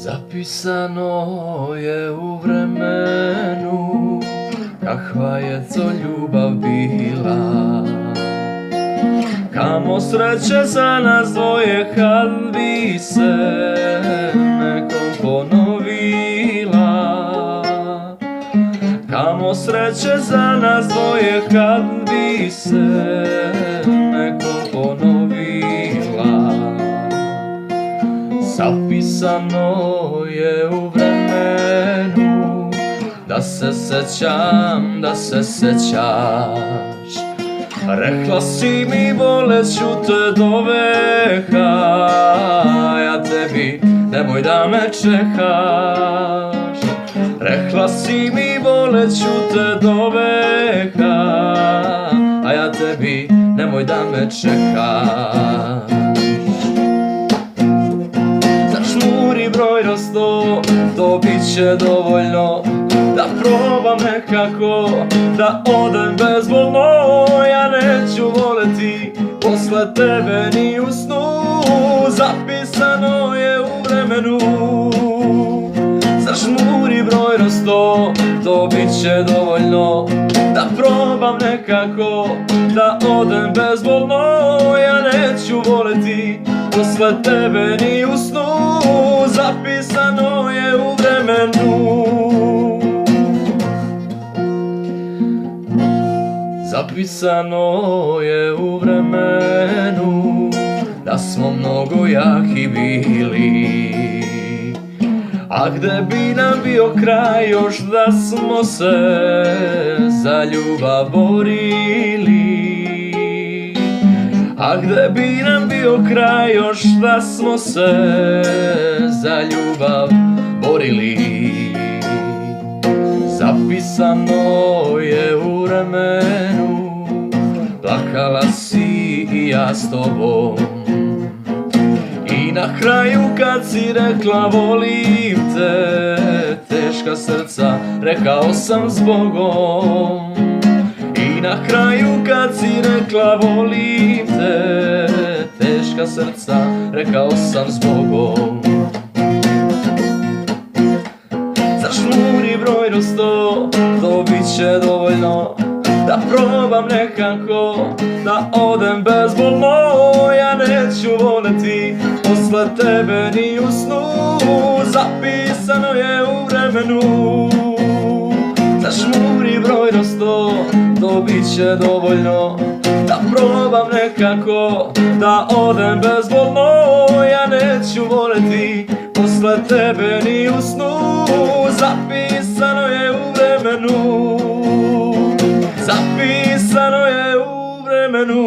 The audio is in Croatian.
Zapisano je u vremenu kakva je to ljubav bila. Kamo sreće za nas dvoje kad bi se nekom ponovila. Kamo sreće za nas dvoje kad bi se nekom ponovila. Zapisano je u vremenu da se sećam, da se sećaš. Rekla si mi voleću te do veka, ja tebi nemoj da me čekaš. Rekla si mi voleću te do veka, a ja tebi nemoj da me čekaš. Zažmuri broj na 100, to bit će dovoljno da probam nekako, da odem bezbolno. Ja neću voleti posle tebe ni u snu. Zapisano je u vremenu. Zažmuri broj na 100, to bit će dovoljno da probam nekako, da odem bezbolno. Ja neću voleti posle tebe ni u snu. Zapisano je u vremenu. Zapisano je u vremenu da smo mnogo jaki bili. A gde bi nam bio kraj još da smo se za ljubav borili. A gde bi nam bio kraj još da smo se za ljubav borili. Zapisano je u vremenu, plakala si i ja s tobom. I na kraju kad si rekla volim te, teška srca rekao sam zbogom. I na kraju kad si rekla volim te, teška srca rekao sam zbogom. Zažmuri broj na 100, to bit će dovoljno da probam nekako, da odem bezbolno. Ja neću voleti posle tebe ni u snu. Zapisano je u vremenu. Zažmuri broj na 100, to bit će dovoljno da probam nekako, da odem bezbolno. Ja neću voleti posle tebe ni u snu. Zapisano je u vremenu. Zapisano je u vremenu.